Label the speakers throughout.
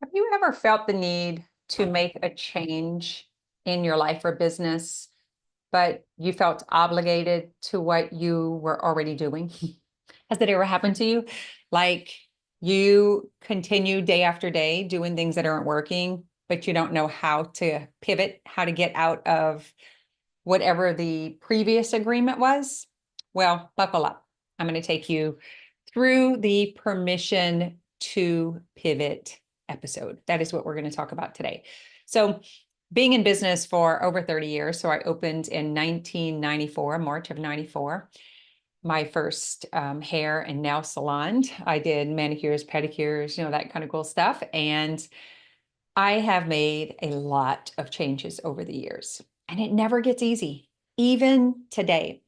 Speaker 1: Have you ever felt the need to make a change in your life or business, but you felt obligated to what you were already doing? Has that ever happened to you? Like you continue day after day doing things that aren't working, but you don't know how to pivot, how to get out of whatever the previous agreement was? Well, buckle up. I'm going to take you through the permission to pivot episode. That is what we're going to talk about today. So, being in business for over 30 years, so I opened in 1994, March of 94, my first hair and nail salon. I did manicures, pedicures, that kind of cool stuff. And I have made a lot of changes over the years, and it never gets easy. Even today,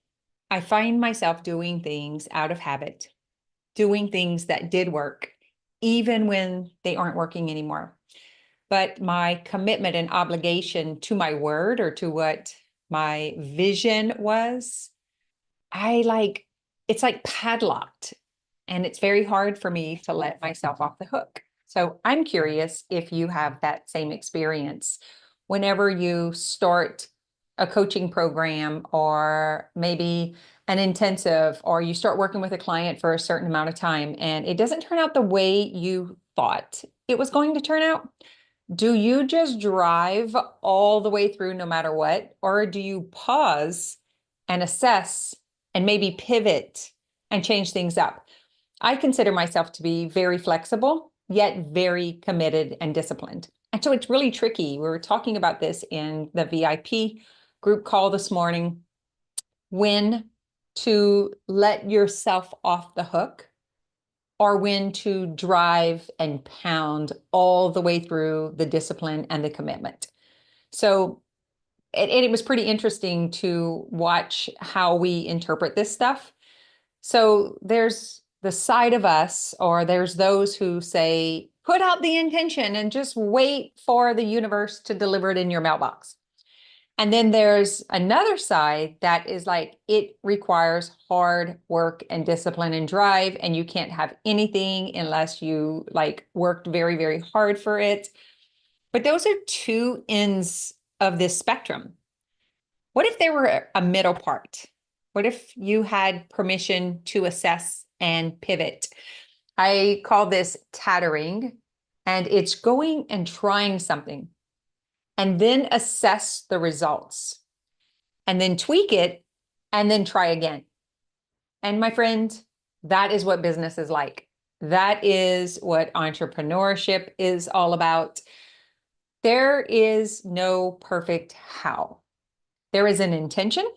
Speaker 1: I find myself doing things out of habit, doing things that did work, even when they aren't working anymore. But my commitment and obligation to my word or to what my vision was, it's like padlocked, and it's very hard for me to let myself off the hook. So I'm curious if you have that same experience whenever you start a coaching program or maybe an intensive, or you start working with a client for a certain amount of time and it doesn't turn out the way you thought it was going to turn out. Do you just drive all the way through no matter what? Or do you pause and assess and maybe pivot and change things up? I consider myself to be very flexible, yet very committed and disciplined. And so it's really tricky. We were talking about this in the VIP group call this morning, when to let yourself off the hook or when to drive and pound all the way through the discipline and the commitment. So it was pretty interesting to watch how we interpret this stuff. So there's the side of us, or there's those who say, put out the intention and just wait for the universe to deliver it in your mailbox. And then there's another side that is like, it requires hard work and discipline and drive, and you can't have anything unless you worked very, very hard for it. But those are two ends of this spectrum. What if there were a middle part? What if you had permission to assess and pivot? I call this tattering, and it's going and trying something and then assess the results and then tweak it and then try again. And my friend, that is what business is like. That is what entrepreneurship is all about. There is no perfect how. There is an intention,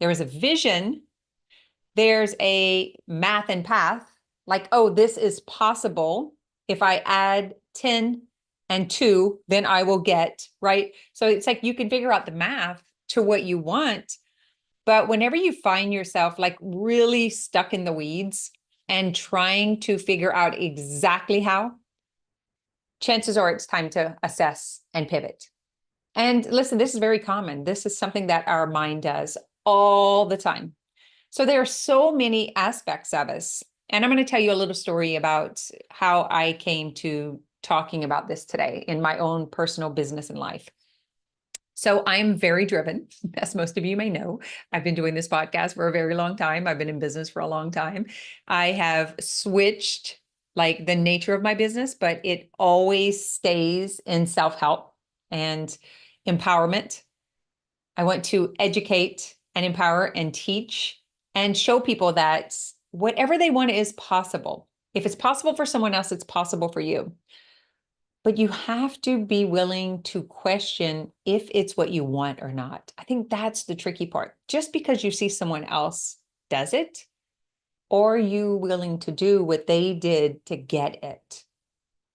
Speaker 1: there is a vision, there's a math and path, like, oh, this is possible. If I add 10 and 2, then I will get, right? So it's like you can figure out the math to what you want. But whenever you find yourself really stuck in the weeds and trying to figure out exactly how, chances are it's time to assess and pivot. And listen, this is very common. This is something that our mind does all the time. So there are so many aspects of us. And I'm going to tell you a little story about how I came to talking about this today in my own personal business and life. So I'm very driven, as most of you may know. I've been doing this podcast for a very long time. I've been in business for a long time. I have switched the nature of my business, but it always stays in self-help and empowerment. I want to educate and empower and teach and show people that whatever they want is possible. If it's possible for someone else, it's possible for you. But you have to be willing to question if it's what you want or not. I think that's the tricky part. Just because you see someone else does it, or are you willing to do what they did to get it?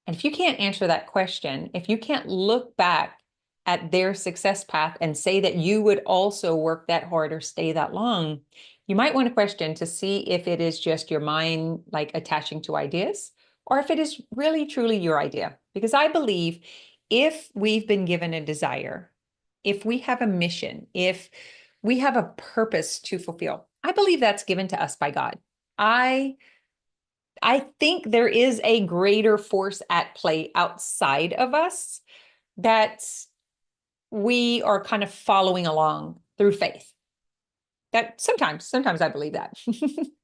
Speaker 1: And if you can't answer that question, if you can't look back at their success path and say that you would also work that hard or stay that long, you might want to question to see if it is just your mind attaching to ideas, or if it is really truly your idea. Because I believe if we've been given a desire, if we have a mission, if we have a purpose to fulfill, I believe that's given to us by God. I I think there is a greater force at play outside of us that we are kind of following along through faith. That sometimes I believe that.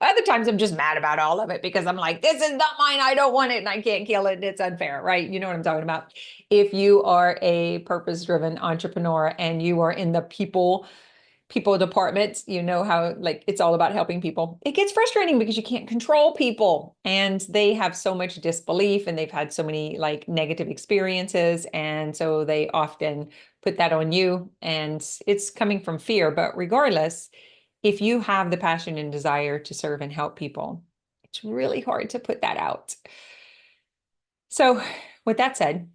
Speaker 1: Other times I'm just mad about all of it because I'm like, this is not mine. I don't want it and I can't kill it. It's unfair, right? You know what I'm talking about. If you are a purpose-driven entrepreneur and you are in the people department, you know how like it's all about helping people. It gets frustrating because you can't control people and they have so much disbelief and they've had so many like negative experiences. And so they often put that on you and it's coming from fear. But regardless, if you have the passion and desire to serve and help people, it's really hard to put that out. So with that said,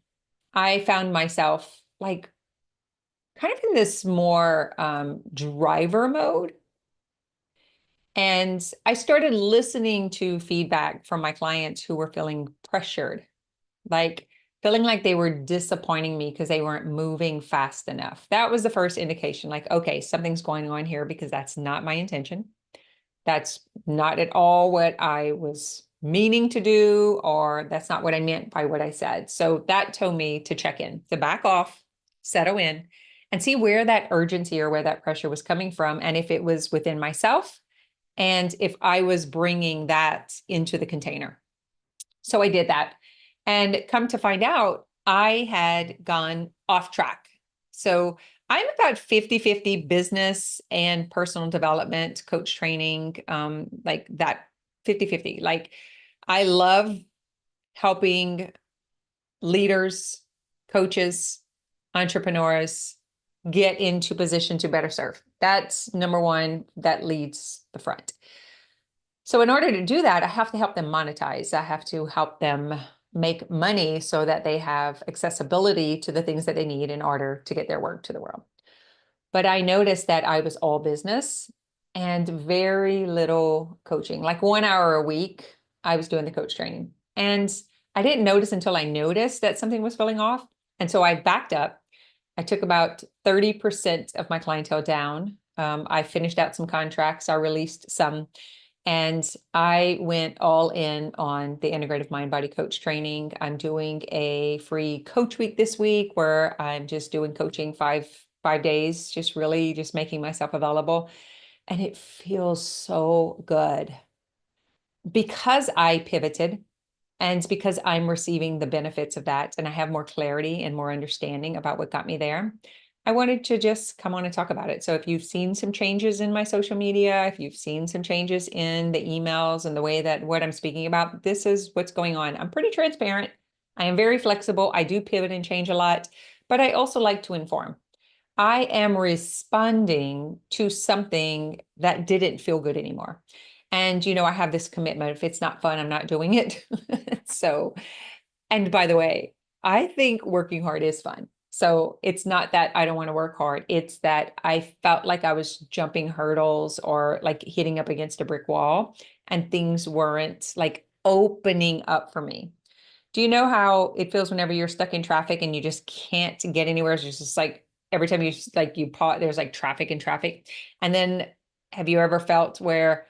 Speaker 1: I found myself like kind of in this more driver mode. And I started listening to feedback from my clients who were feeling pressured, like feeling like they were disappointing me because they weren't moving fast enough. That was the first indication, like, okay, something's going on here because that's not my intention. That's not at all what I was meaning to do, or that's not what I meant by what I said. So that told me to check in, to back off, settle in, and see where that urgency or where that pressure was coming from, and if it was within myself, and if I was bringing that into the container. So I did that. And come to find out, I had gone off track. So I'm about 50-50 business and personal development, coach training, like that 50-50. Like I love helping leaders, coaches, entrepreneurs get into position to better serve. That's number one, that leads the front. So in order to do that, I have to help them monetize. I have to help them make money so that they have accessibility to the things that they need in order to get their work to the world. But I noticed that I was all business and very little coaching. Like 1 hour a week, I was doing the coach training. And I didn't notice until I noticed that something was falling off. And so I backed up. I took about 30% of my clientele down. I finished out some contracts. I released some. And I went all in on the integrative mind body coach training. I'm doing a free coach week this week where I'm just doing coaching five days, just really just making myself available. And it feels so good because I pivoted and because I'm receiving the benefits of that and I have more clarity and more understanding about what got me there. I wanted to just come on and talk about it. So if you've seen some changes in my social media, if you've seen some changes in the emails and the way that what I'm speaking about, this is what's going on. I'm pretty transparent. I am very flexible. I do pivot and change a lot, but I also like to inform. I am responding to something that didn't feel good anymore. And, you know, I have this commitment. If it's not fun, I'm not doing it. So, and by the way, I think working hard is fun. So it's not that I don't want to work hard. It's that I felt like I was jumping hurdles or like hitting up against a brick wall and things weren't like opening up for me. Do you know how it feels whenever you're stuck in traffic and you just can't get anywhere? It's just like every time you pause, there's like traffic and traffic. And then have you ever felt where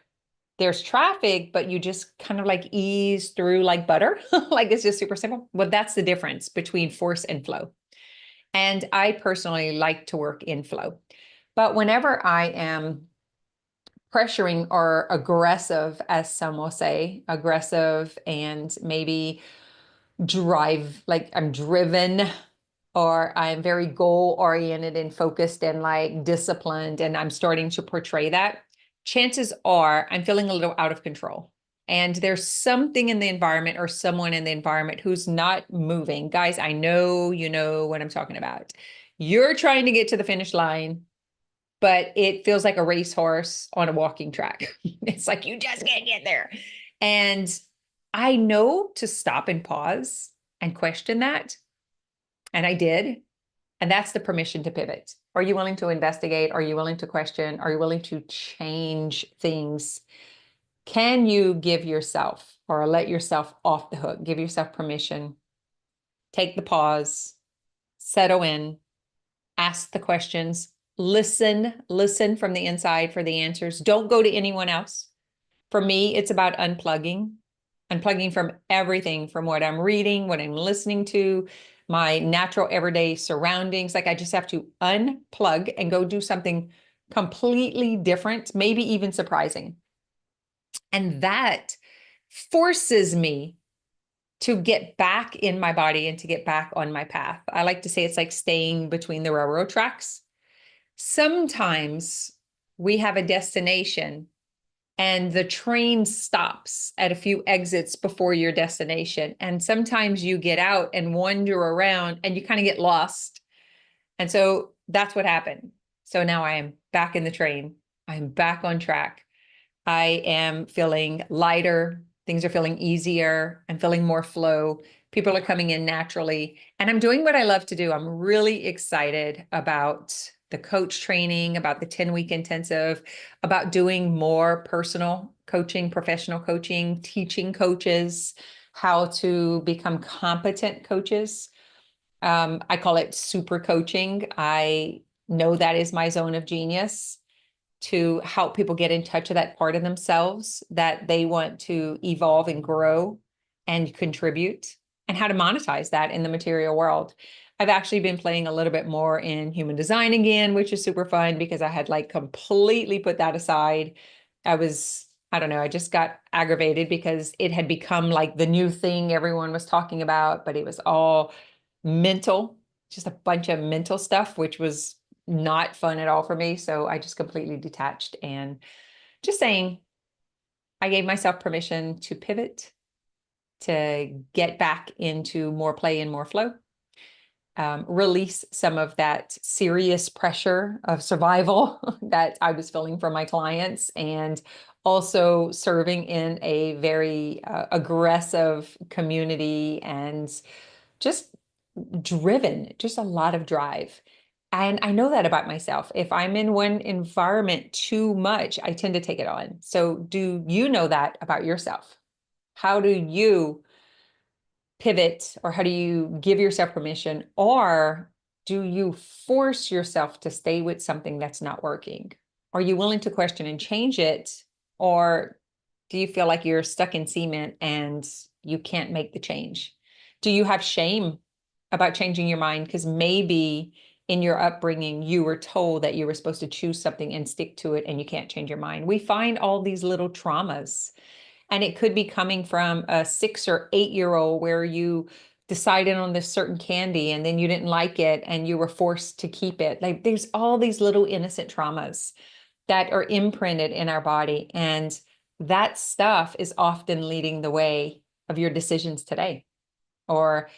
Speaker 1: there's traffic, but you just kind of like ease through like butter? Like it's just super simple. Well, that's the difference between force and flow. And I personally like to work in flow. But whenever I am pressuring or aggressive, as some will say, aggressive and maybe drive, like I'm driven or I'm very goal oriented and focused and like disciplined, and I'm starting to portray that, chances are I'm feeling a little out of control. And there's something in the environment or someone in the environment who's not moving. Guys, I know you know what I'm talking about. You're trying to get to the finish line, but it feels like a racehorse on a walking track. It's like you just can't get there. And I know to stop and pause and question that. And I did. And that's the permission to pivot. Are you willing to investigate? Are you willing to question? Are you willing to change things? Can you give yourself or let yourself off the hook? Give yourself permission. Take the pause, settle in, ask the questions, listen from the inside for the answers. Don't go to anyone else. For me, it's about unplugging unplugging from everything, from what I'm reading, what I'm listening to, my natural everyday surroundings. Like I just have to unplug and go do something completely different, maybe even surprising. And that forces me to get back in my body and to get back on my path. I like to say it's like staying between the railroad tracks. Sometimes we have a destination and the train stops at a few exits before your destination. And sometimes you get out and wander around and you kind of get lost. And so that's what happened. So now I am back in the train. I'm back on track. I am feeling lighter. Things are feeling easier. I'm feeling more flow. People are coming in naturally. And I'm doing what I love to do. I'm really excited about the coach training, about the 10-week intensive, about doing more personal coaching, professional coaching, teaching coaches how to become competent coaches. I call it super coaching. I know that is my zone of genius, to help people get in touch with that part of themselves that they want to evolve and grow and contribute, and how to monetize that in the material world. I've actually been playing a little bit more in human design again, which is super fun because I had like completely put that aside. I don't know, I just got aggravated because it had become like the new thing everyone was talking about, but it was all mental, just a bunch of mental stuff, which was not fun at all for me. So I just completely detached and just saying, I gave myself permission to pivot, to get back into more play and more flow, release some of that serious pressure of survival that I was feeling from my clients, and also serving in a very aggressive community and just driven, just a lot of drive. And I know that about myself. If I'm in one environment too much, I tend to take it on. So do you know that about yourself? How do you pivot, or how do you give yourself permission, or do you force yourself to stay with something that's not working? Are you willing to question and change it? Or do you feel like you're stuck in cement and you can't make the change? Do you have shame about changing your mind? Because maybe in your upbringing, you were told that you were supposed to choose something and stick to it, and you can't change your mind. We find all these little traumas, and it could be coming from a 6 or 8-year-old where you decided on this certain candy and then you didn't like it and you were forced to keep it. Like there's all these little innocent traumas that are imprinted in our body. And that stuff is often leading the way of your decisions today. Or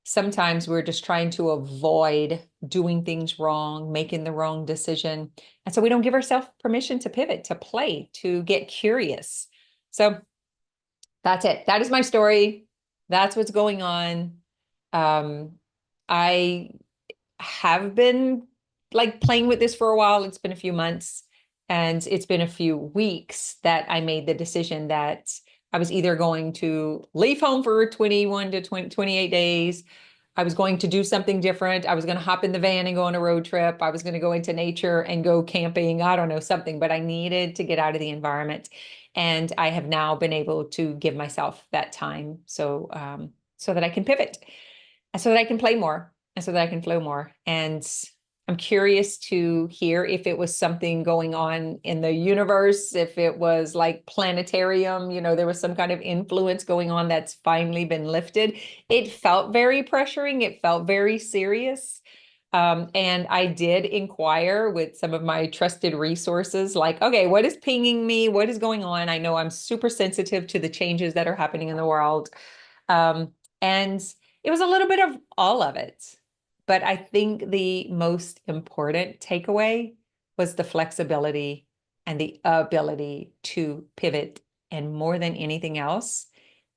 Speaker 1: sometimes we're just trying to avoid doing things wrong, making the wrong decision. And so we don't give ourselves permission to pivot, to play, to get curious. So that's it. That is my story. That's what's going on. I have been like playing with this for a while. It's been a few months, and it's been a few weeks that I made the decision that I was either going to leave home for 21 to 28 days. I was going to do something different. I was going to hop in the van and go on a road trip. I was going to go into nature and go camping. I don't know, something, but I needed to get out of the environment. And I have now been able to give myself that time. So that I can pivot, and so that I can play more, and so that I can flow more. And I'm curious to hear if it was something going on in the universe, if it was like planetarium, there was some kind of influence going on that's finally been lifted. It felt very pressuring. It felt very serious. And I did inquire with some of my trusted resources, like, okay, what is pinging me? What is going on? I know I'm super sensitive to the changes that are happening in the world. And it was a little bit of all of it. But I think the most important takeaway was the flexibility and the ability to pivot. And more than anything else,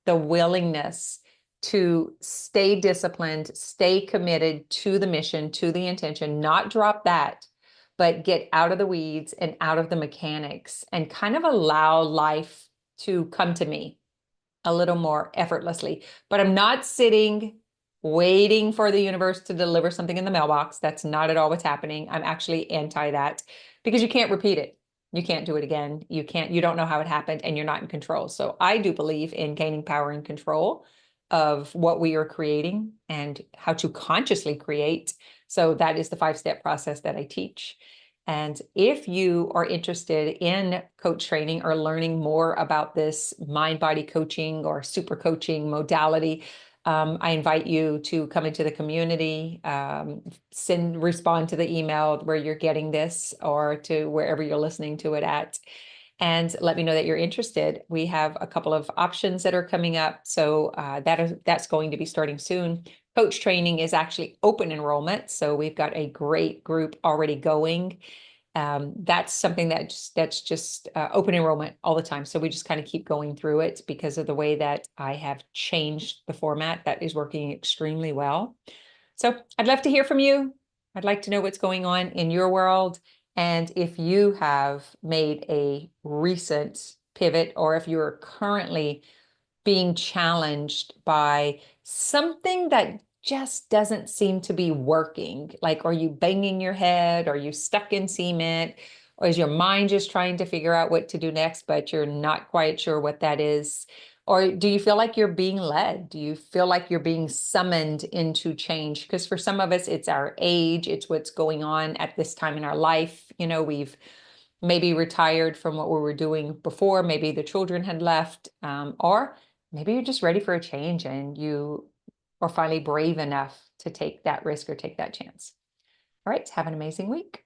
Speaker 1: the willingness to stay disciplined, stay committed to the mission, to the intention, not drop that, but get out of the weeds and out of the mechanics and kind of allow life to come to me a little more effortlessly. But I'm not sitting waiting for the universe to deliver something in the mailbox. That's not at all what's happening. I'm actually anti that, because you can't repeat it. you can't do it again. You don't know how it happened, and you're not in control. So I do believe in gaining power and control of what we are creating and how to consciously create. So that is the 5-step process that I teach. And if you are interested in coach training or learning more about this mind-body coaching or super coaching modality, I invite you to come into the community, respond to the email where you're getting this or to wherever you're listening to it at, and let me know that you're interested. We have a couple of options that are coming up. So that's going to be starting soon. Coach training is actually open enrollment. So we've got a great group already going. That's something that's just open enrollment all the time. So we just kind of keep going through it because of the way that I have changed the format. That is working extremely well. So I'd love to hear from you. I'd like to know what's going on in your world. And if you have made a recent pivot, or if you're currently being challenged by something that just doesn't seem to be working. Like, are you banging your head? Are you stuck in cement? Or is your mind just trying to figure out what to do next, but you're not quite sure what that is? Or do you feel like you're being led? Do you feel like you're being summoned into change? Because for some of us, it's our age, it's what's going on at this time in our life. You know, we've maybe retired from what we were doing before, maybe the children had left, or maybe you're just ready for a change and you are finally brave enough to take that risk or take that chance. All right, have an amazing week.